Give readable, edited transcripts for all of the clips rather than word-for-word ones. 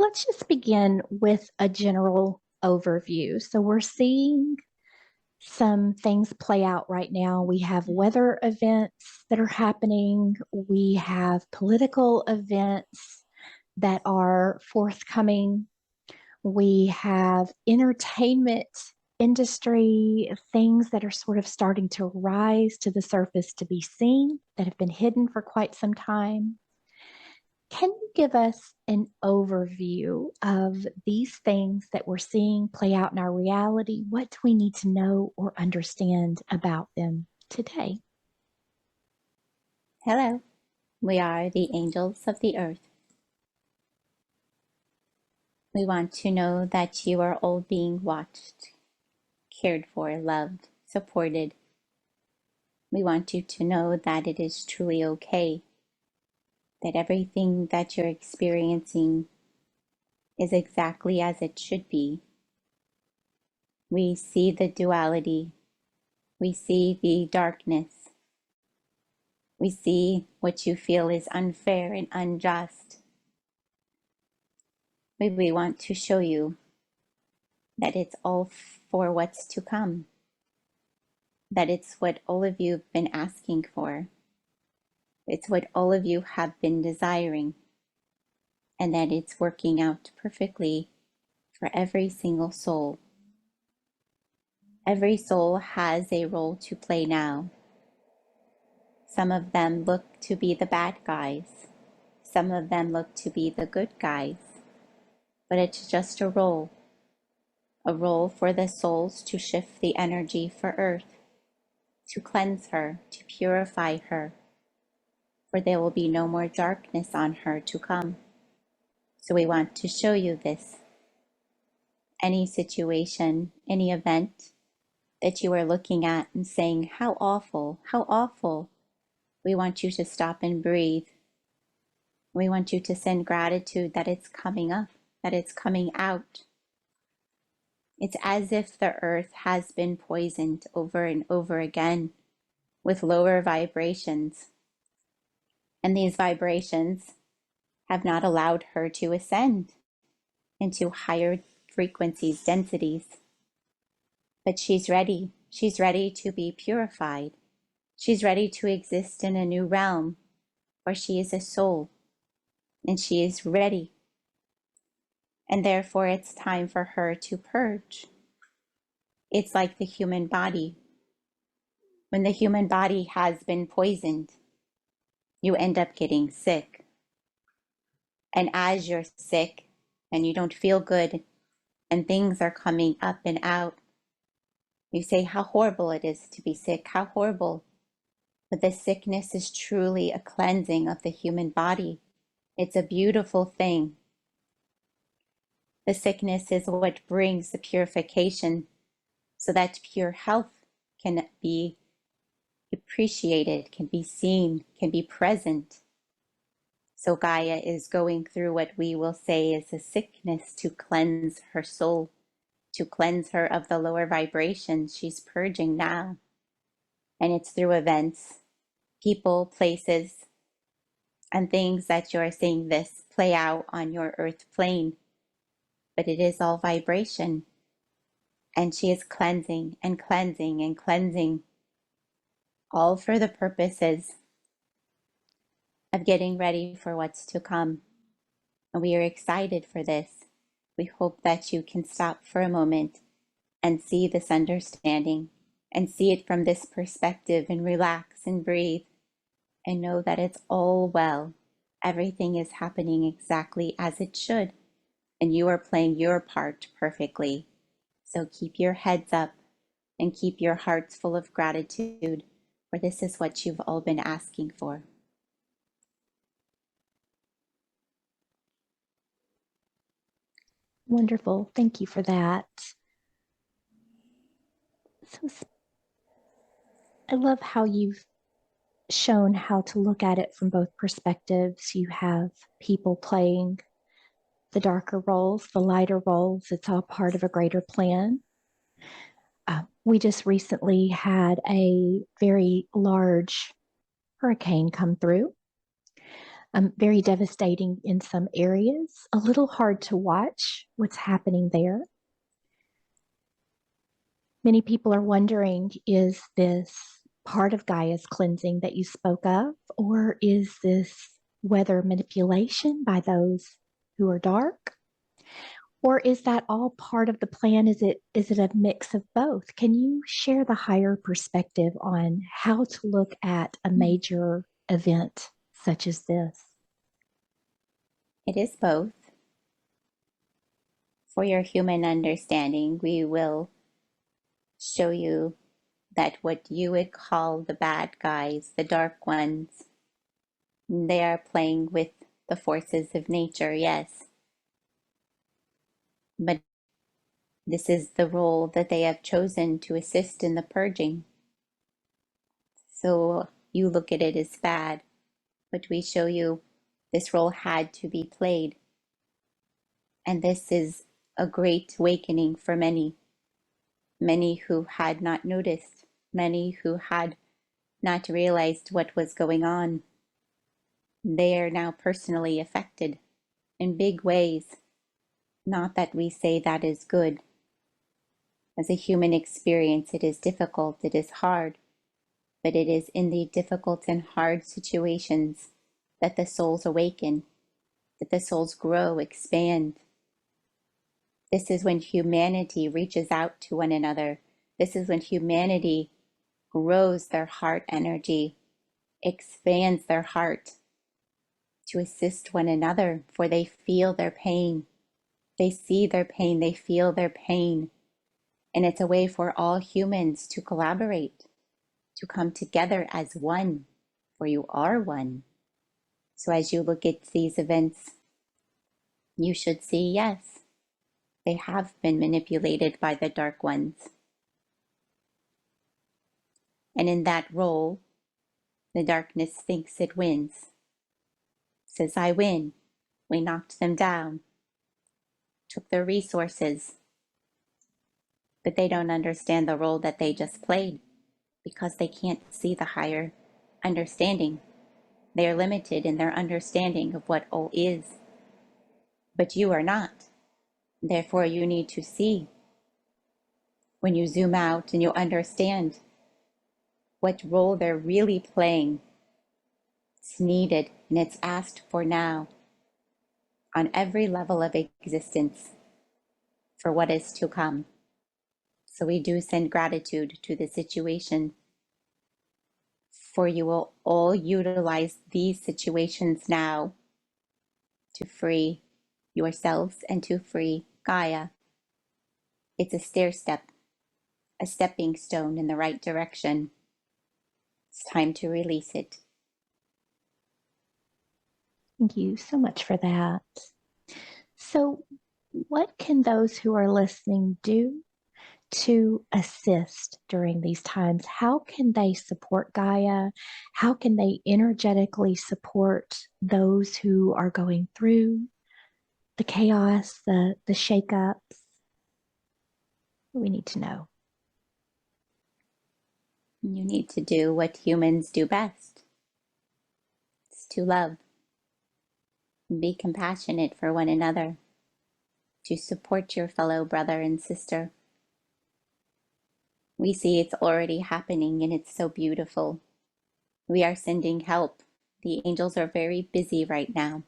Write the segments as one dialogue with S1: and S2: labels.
S1: Let's just begin with a general overview. So, we're seeing some things play out right now. We have weather events that are happening, we have political events that are forthcoming, we have entertainment industry things that are sort of starting to rise to the surface to be seen that have been hidden for quite some time. Can you give us an overview of these things that we're seeing play out in our reality? What do we need to know or understand about them today?
S2: Hello, we are the angels of the earth. We want to know that you are all being watched, cared for, loved, supported. We want you to know that it is truly okay, that everything that you're experiencing is exactly as it should be. We see the duality, we see the darkness, we see what you feel is unfair and unjust. We want to show you that it's all for what's to come, that it's what all of you have been asking for, it's what all of you have been desiring, and that it's working out perfectly for every single soul. Every soul has a role to play now. Some of them look to be the bad guys, some of them look to be the good guys, but it's just a role for the souls to shift the energy for Earth, to cleanse her, to purify her, for there will be no more darkness on her to come. So we want to show you this. Any situation, any event that you are looking at and saying, how awful, how awful, we want you to stop and breathe. We want you to send gratitude that it's coming up, that it's coming out. It's as if the earth has been poisoned over and over again with lower vibrations. And these vibrations have not allowed her to ascend into higher frequencies, densities. But she's ready. She's ready to be purified. She's ready to exist in a new realm where she is a soul and she is ready. And therefore it's time for her to purge. It's like the human body. When the human body has been poisoned, you end up getting sick. And as you're sick and you don't feel good and things are coming up and out, you say how horrible it is to be sick, how horrible. But this sickness is truly a cleansing of the human body. It's a beautiful thing. The sickness is what brings the purification so that pure health can be appreciated, can be seen, can be present. So Gaia is going through what we will say is a sickness to cleanse her soul, to cleanse her of the lower vibrations she's purging now. And it's through events, people, places, and things that you're seeing this play out on your earth plane. But it is all vibration. And she is cleansing and cleansing and cleansing, all for the purposes of getting ready for what's to come. And we are excited for this. We hope that you can stop for a moment and see this understanding and see it from this perspective and relax and breathe and know that it's all well. Everything is happening exactly as it should, and you are playing your part perfectly. So keep your heads up and keep your hearts full of gratitude, for this is what you've all been asking for.
S1: Wonderful. Thank you for that. So, I love how you've shown how to look at it from both perspectives. You have people playing the darker roles, the lighter roles. It's all part of a greater plan. We just recently had a very large hurricane come through. Very devastating in some areas, a little hard to watch what's happening there. Many people are wondering, is this part of Gaia's cleansing that you spoke of, or is this weather manipulation by those who are dark? Or is that all part of the plan? Is it a mix of both? Can you share the higher perspective on how to look at a major event such as this?
S2: It is both. For your human understanding, we will show you that what you would call the bad guys, the dark ones, they are playing with the forces of nature, yes. But this is the role that they have chosen to assist in the purging. So you look at it as bad, but we show you this role had to be played. And this is a great awakening for many, many who had not noticed, many who had not realized what was going on. They are now personally affected in big ways. Not that we say that is good. As a human experience, it is difficult, it is hard, but it is in the difficult and hard situations that the souls awaken, that the souls grow, expand. This is when humanity reaches out to one another. This is when humanity grows their heart energy, expands their heart to assist one another, for they feel their pain. They see their pain, they feel their pain. And it's a way for all humans to collaborate, to come together as one, for you are one. So as you look at these events, you should see, yes, they have been manipulated by the dark ones. And in that role, the darkness thinks it wins. Says, I win. We knocked them down, took their resources, but they don't understand the role that they just played because they can't see the higher understanding. They are limited in their understanding of what all is. But you are not. Therefore, you need to see. When you zoom out and you understand what role they're really playing, it's needed and it's asked for now on every level of existence for what is to come. So we do send gratitude to the situation, for you will all utilize these situations now to free yourselves and to free Gaia. It's a stair step, a stepping stone in the right direction. It's time to release it.
S1: Thank you so much for that. So, what can those who are listening do to assist during these times? How can they support Gaia? How can they energetically support those who are going through the chaos, the shakeups? We need to know.
S2: You need to do what humans do best. It's to love, be compassionate for one another, to support your fellow brother and sister. We see it's already happening and it's so beautiful. We are sending help. The angels are very busy right now.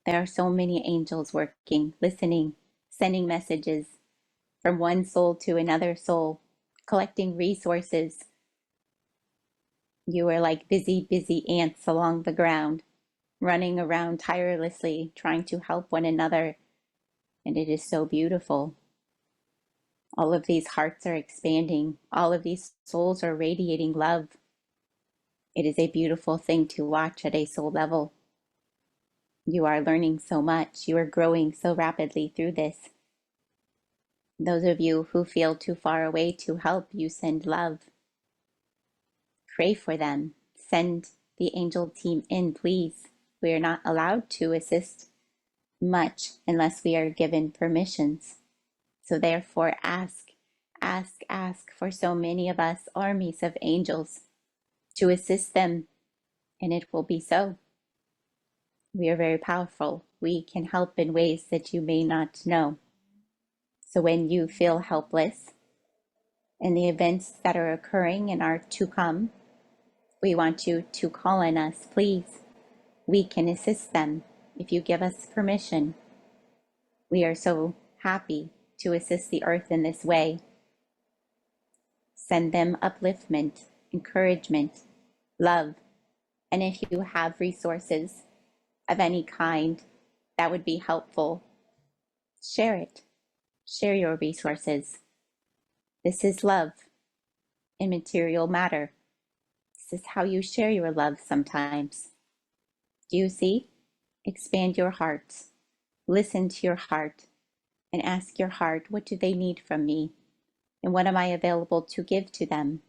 S2: There are so many angels working, listening, sending messages from one soul to another soul, collecting resources. You are like busy, busy ants along the ground, running around tirelessly, trying to help one another. And it is so beautiful. All of these hearts are expanding. All of these souls are radiating love. It is a beautiful thing to watch at a soul level. You are learning so much. You are growing so rapidly through this. Those of you who feel too far away to help, you send love. Pray for them. Send the angel team in, please. We are not allowed to assist much unless we are given permissions. So therefore ask, ask, ask for so many of us, armies of angels, to assist them, and it will be so. We are very powerful. We can help in ways that you may not know. So when you feel helpless in the events that are occurring and are to come, we want you to call on us, please. We can assist them if you give us permission. We are so happy to assist the earth in this way. Send them upliftment, encouragement, love, and if you have resources of any kind that would be helpful, share it. Share your resources. This is love in material matter. This is how you share your love sometimes. Do you see? Expand your heart. Listen to your heart and ask your heart, what do they need from me? And what am I available to give to them?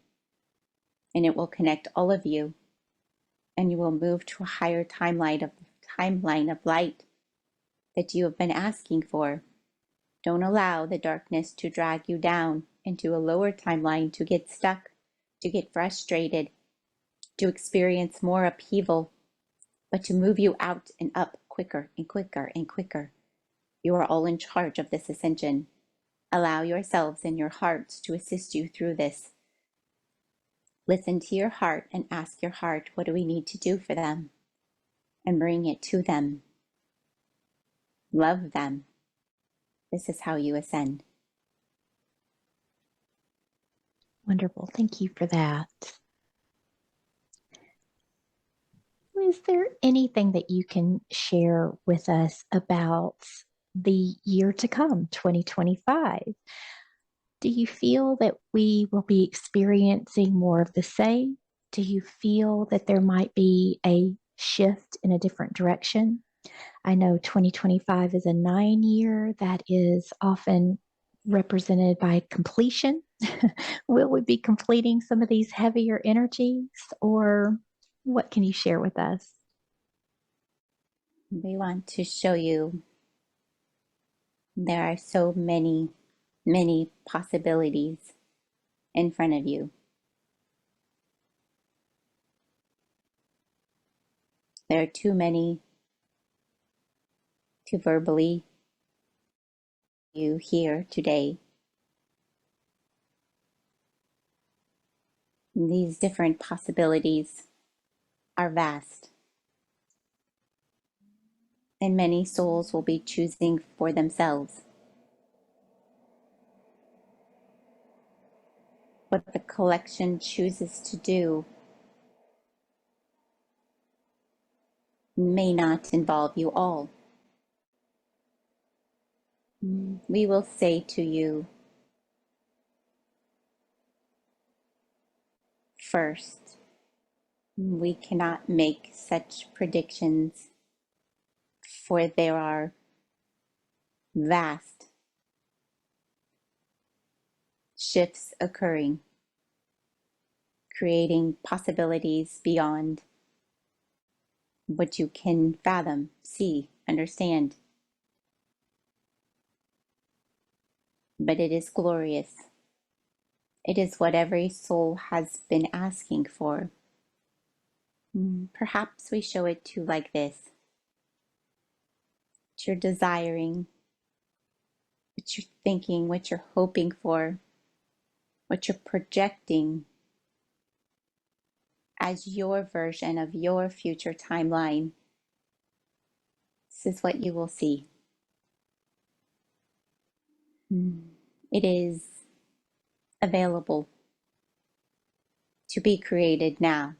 S2: And it will connect all of you, and you will move to a higher timeline of light that you have been asking for. Don't allow the darkness to drag you down into a lower timeline, to get stuck, to get frustrated, to experience more upheaval, but to move you out and up quicker and quicker and quicker. You are all in charge of this ascension. Allow yourselves and your hearts to assist you through this. Listen to your heart and ask your heart, what do we need to do for them? And bring it to them. Love them. This is how you ascend.
S1: Wonderful. Thank you for that. Is there anything that you can share with us about the year to come, 2025? Do you feel that we will be experiencing more of the same? Do you feel that there might be a shift in a different direction? I know 2025 is a 9 year that is often represented by completion. Will we be completing some of these heavier energies, or what can you share with us?
S2: We want to show you there are so many, many possibilities in front of you. There are too many to verbally you here today. These different possibilities are vast, and many souls will be choosing for themselves. What the collection chooses to do may not involve you all. We will say to you, first, we cannot make such predictions, for there are vast shifts occurring, creating possibilities beyond what you can fathom, see, understand. But it is glorious. It is what every soul has been asking for. Perhaps we show it to like this. What you're desiring, what you're thinking, what you're hoping for, what you're projecting as your version of your future timeline. This is what you will see. It is available to be created now.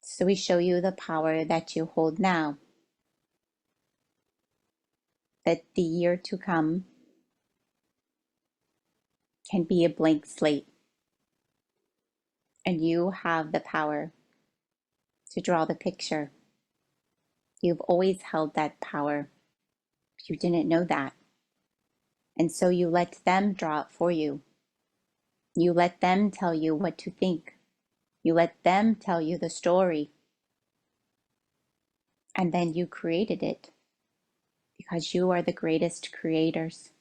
S2: So we show you the power that you hold now, that the year to come can be a blank slate, and you have the power to draw the picture. You've always held that power. You didn't know that. And so you let them draw it for you. You let them tell you what to think. You let them tell you the story. And then you created it, because you are the greatest creators.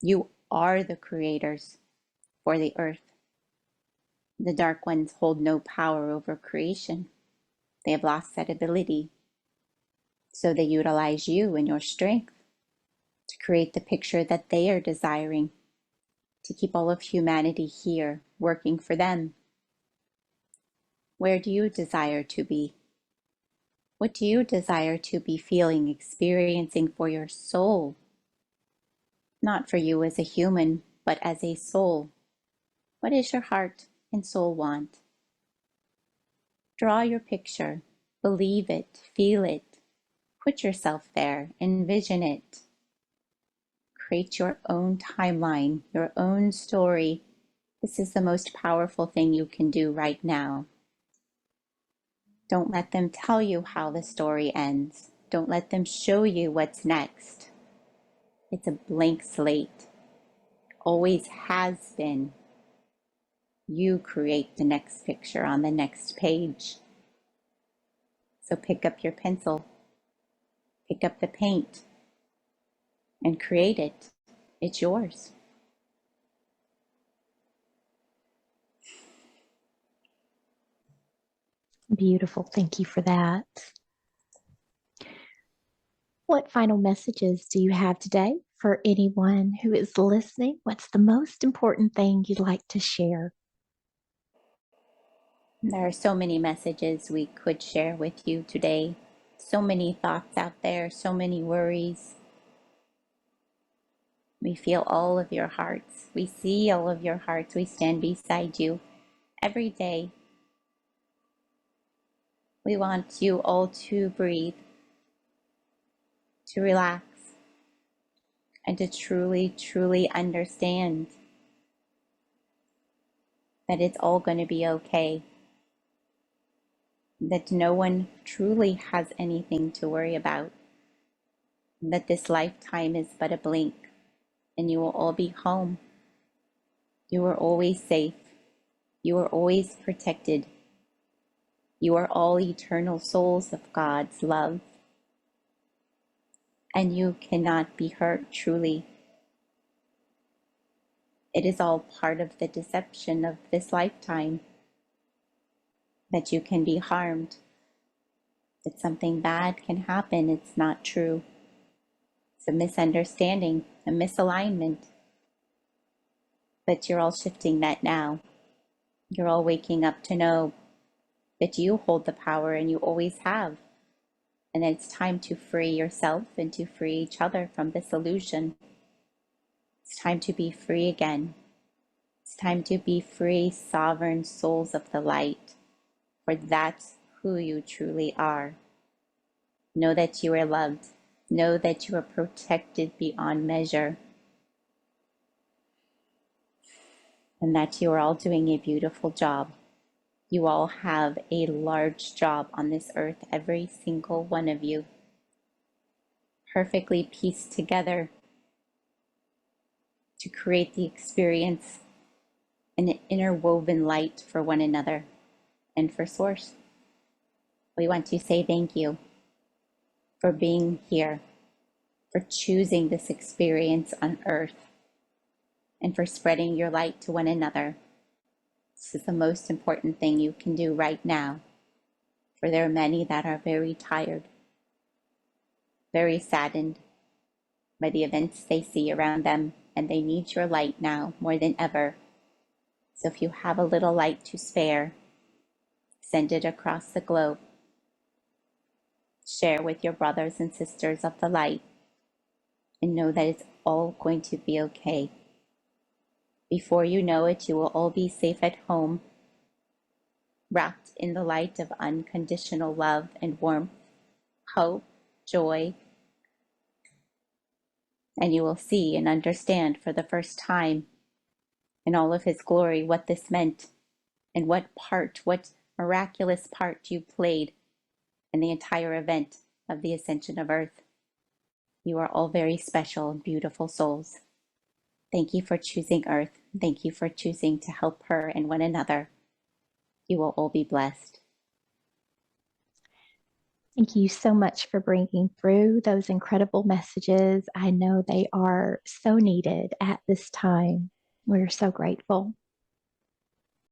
S2: You are the creators for the earth. The dark ones hold no power over creation. They have lost that ability. So they utilize you and your strength to create the picture that they are desiring, to keep all of humanity here, working for them. Where do you desire to be? What do you desire to be feeling, experiencing for your soul? Not for you as a human, but as a soul. What does your heart and soul want? Draw your picture, believe it, feel it, put yourself there, envision it. Create your own timeline, your own story. This is the most powerful thing you can do right now. Don't let them tell you how the story ends. Don't let them show you what's next. It's a blank slate. Always has been. You create the next picture on the next page. So pick up your pencil, pick up the paint, and create it. It's yours.
S1: Beautiful. Thank you for that. What final messages do you have today for anyone who is listening? What's the most important thing you'd like to share?
S2: There are so many messages we could share with you today. So many thoughts out there, so many worries. We feel all of your hearts. We see all of your hearts. We stand beside you every day. We want you all to breathe, to relax, and to truly, truly understand that it's all going to be okay. That no one truly has anything to worry about. That this lifetime is but a blink, and you will all be home. You are always safe. You are always protected. You are all eternal souls of God's love. And you cannot be hurt truly. It is all part of the deception of this lifetime that you can be harmed, that something bad can happen. It's not true. It's a misunderstanding, a misalignment. But you're all shifting that now. You're all waking up to know that you hold the power and you always have. And it's time to free yourself and to free each other from this illusion. It's time to be free again. It's time to be free, sovereign souls of the light, for that's who you truly are. Know that you are loved. Know that you are protected beyond measure. And that you are all doing a beautiful job. You all have a large job on this earth, every single one of you. Perfectly pieced together to create the experience and an interwoven light for one another and for Source. We want to say thank you for being here, for choosing this experience on earth, and for spreading your light to one another. This is the most important thing you can do right now, for there are many that are very tired, very saddened by the events they see around them, and they need your light now more than ever. So if you have a little light to spare, send it across the globe. Share with your brothers and sisters of the light, and know that it's all going to be okay. Before you know it, you will all be safe at home, wrapped in the light of unconditional love and warmth, hope, joy, and you will see and understand for the first time in all of His glory what this meant and what miraculous part you played in the entire event of the ascension of Earth. You are all very special and beautiful souls. Thank you for choosing Earth. Thank you for choosing to help her and one another. You will all be blessed.
S1: Thank you so much for bringing through those incredible messages. I know they are so needed at this time. We're so grateful.